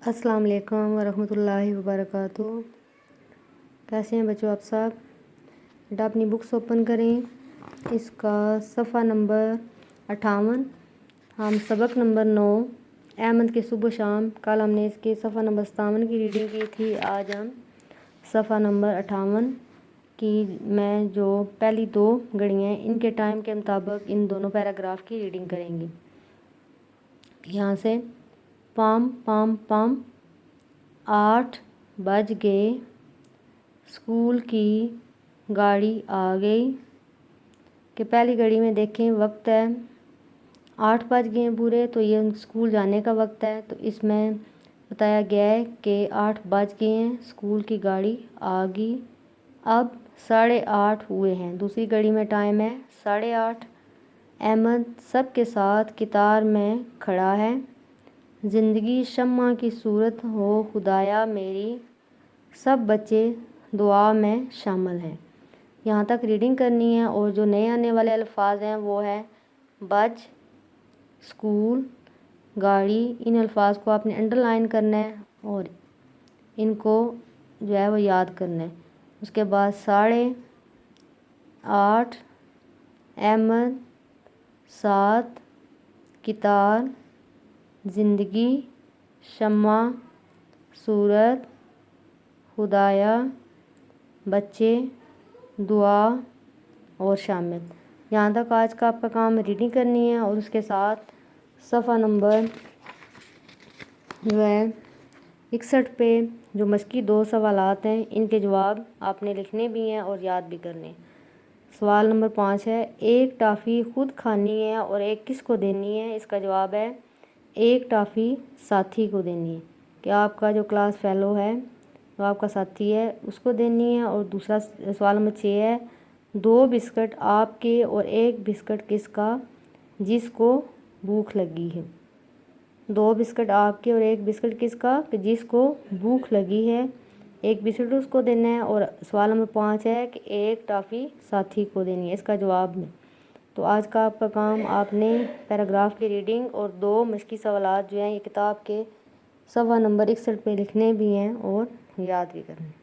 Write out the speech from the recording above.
السلام علیکم ورحمۃ اللہ وبرکاتہ۔ کیسے ہیں بچوں آپ سب؟ بیٹا اپنی بکس اوپن کریں، اس کا صفحہ نمبر 58۔ ہم سبق نمبر 9 احمد کے صبح و شام، کل ہم نے اس کے صفحہ نمبر 57 کی ریڈنگ کی تھی۔ آج ہم صفحہ نمبر 58 کی میں جو پہلی 2 گھڑیاں ہیں ان کے ٹائم کے مطابق ان دونوں پیراگراف کی ریڈنگ کریں گے۔ یہاں سے پام پام پام 8 بج گئے، اسکول کی گاڑی آ گئی۔ کہ پہلی گھڑی میں دیکھیں وقت ہے 8 بج گئے ہیں پورے، تو یہ اسکول جانے کا وقت ہے۔ تو اس میں بتایا گیا ہے کہ 8 بج گئے ہیں، اسکول کی گاڑی آ گئی، اب 8:30 ہوئے ہیں۔ دوسری گھڑی میں ٹائم ہے 8:30۔ احمد سب کے ساتھ قطار میں کھڑا ہے۔ زندگی شمع کی صورت ہو خدایا میری، سب بچے دعا میں شامل ہیں۔ یہاں تک ریڈنگ کرنی ہے، اور جو نئے آنے والے الفاظ ہیں وہ ہے بج، اسکول، گاڑی۔ ان الفاظ کو آپ نے انڈر لائن کرنا ہے اور ان کو جو ہے وہ یاد کرنا ہے۔ اس کے بعد 8:30، احمد، 7، قطار، زندگی، شمع، صورت، خدایا، بچے، دعا اور شامل۔ یہاں تک آج کا آپ کا کام ریڈنگ کرنی ہے، اور اس کے ساتھ صفحہ نمبر جو ہے 61 پہ جو مشقی 2 سوالات ہیں ان کے جواب آپ نے لکھنے بھی ہیں اور یاد بھی کرنے۔ سوال نمبر 5 ہے، ایک ٹافی خود کھانی ہے اور ایک کس کو دینی ہے؟ اس کا جواب ہے ایک ٹافی ساتھی کو دینی ہے، کہ آپ کا جو کلاس فیلو ہے وہ آپ کا ساتھی ہے اس کو دینی ہے۔ اور دوسرا سوال نمبر 6 ہے، 2 بسکٹ آپ کے اور 1 بسکٹ کس کا جس کو بھوک لگی ہے؟ 2 بسکٹ آپ کے اور 1 بسکٹ کس کا کہ جس کو بھوک لگی ہے، 1 بسکٹ اس کو دینا ہے۔ اور سوال نمبر 5 ہے کہ 1 ٹافی ساتھی کو دینی ہے، اس کا جواب میں۔ تو آج کا آپ کا کام آپ نے پیراگراف کی ریڈنگ اور 2 مشقی سوالات جو ہیں یہ کتاب کے صفحہ نمبر 61 پہ لکھنے بھی ہیں اور یاد بھی کرنے ہیں۔